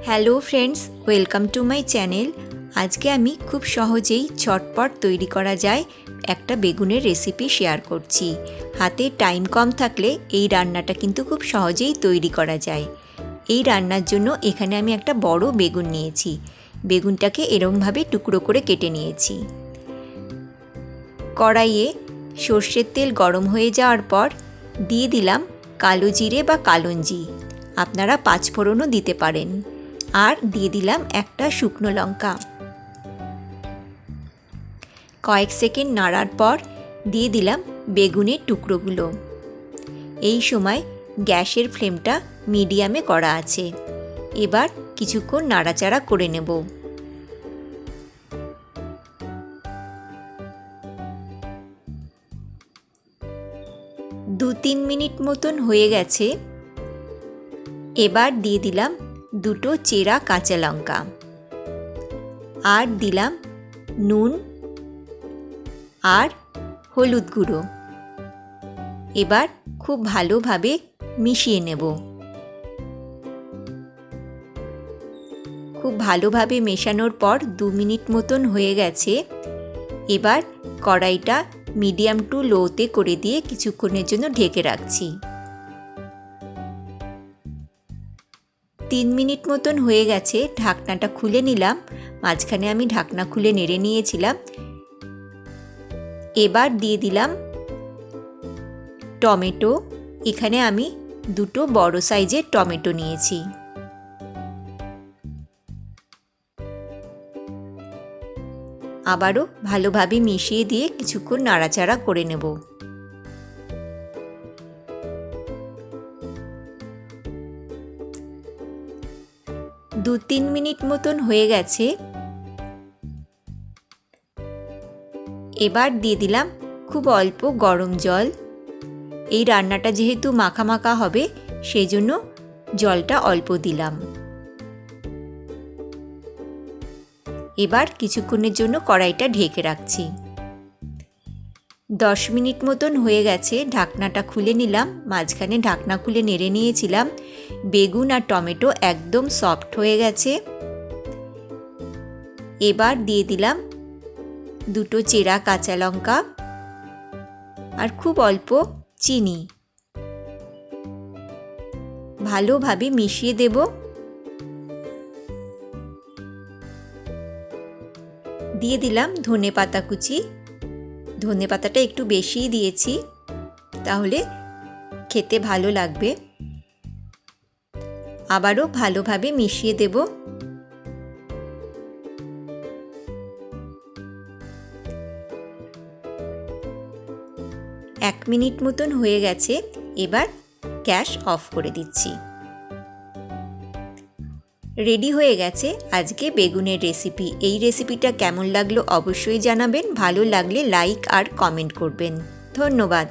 Hello friends, welcome to my channel. আজকে আমি খুব সহজেই ঝটপট তৈরি করা যায় একটা বেগুনের রেসিপি শেয়ার করছি। হাতে টাইম কম থাকলে এই রান্নাটা কিন্তু খুব সহজেই তৈরি করা যায়। এই রান্নার জন্য এখানে আমি একটা বড় বেগুন নিয়েছি। বেগুনটাকে এরমভাবে টুকরো করে কেটে নিয়েছি। কড়াইয়ে সর্ষের তেল গরম হয়ে যাওয়ার পর দিয়ে দিলাম কালো জিরে বা কালঞ্জি, আপনারা পাঁচফোড়নও দিতে পারেন। আর দিয়ে দিলাম একটা শুকনো লঙ্কা। কয়েক সেকেন্ড নাড়ার পর দিয়ে দিলাম বেগুনের টুকরোগুলো। এই সময় গ্যাসের ফ্লেমটা মিডিয়ামে করা আছে। এবার কিছুক্ষণ নাড়াচাড়া করে নেব। দু তিন মিনিট মতন হয়ে গেছে। এবার দিয়ে দিলাম দুটো চেরা কাঁচা লঙ্কা, আর দিলাম নুন আর হলুদ গুঁড়ো। এবার খুব ভালোভাবে মিশিয়ে নেব। খুব ভালোভাবে মেশানোর পর 2 মিনিট মতন হয়ে গেছে। এবার কড়াইটা মিডিয়াম টু লোতে করে দিয়ে কিছুক্ষণের জন্য ঢেকে রাখছি। 3 মিনিট মতন হয়ে গেছে, ঢাকনাটা খুলে নিলাম। মাঝখানে আমি ঢাকনা খুলে নেড়ে নিয়েছিলাম। এবার দিয়ে দিলাম টমেটো। এখানে আমি দুটো বড় সাইজের টমেটো নিয়েছি। আবারও ভালোভাবে মিশিয়ে দিয়ে কিছুক্ষণ নাড়াচাড়া করে নেব। দু তিন মিনিট মতন হয়ে গেছে। এবার দিয়ে দিলাম খুব অল্প গরম জল। এই রান্নাটা যেহেতু মাখা মাখা হবে, সেই জন্য জলটা অল্প দিলাম। এবার কিছুক্ষণের জন্য কড়াইটা ঢেকে রাখছি। 10 মিনিট মতন হয়ে গেছে, ঢাকনাটা খুলে নিলাম। মাঝখানে ঢাকনা খুলে নেড়ে নিয়েছিলাম। বেগুন আর টমেটো একদম সফট হয়ে গেছে। এবার দিয়ে দিলাম দুটো চেরা কাঁচা লঙ্কা আর খুব অল্প চিনি। ভালোভাবে মিশিয়ে দেব। দিয়ে দিলাম ধনেপাতা কুচি। ধনেপাতাটা একটু বেশিই দিয়েছি, তাহলে খেতে ভালো লাগবে। আবারও ভালোভাবে মিশিয়ে দেব। এক মিনিট মতন হয়ে গেছে। এবার গ্যাস অফ করে দিচ্ছি। রেডি হয়ে গেছে আজকে বেগুনের রেসিপি। এই রেসিপিটা কেমন লাগলো অবশ্যই জানাবেন। ভালো লাগলে লাইক আর কমেন্ট করবেন। ধন্যবাদ।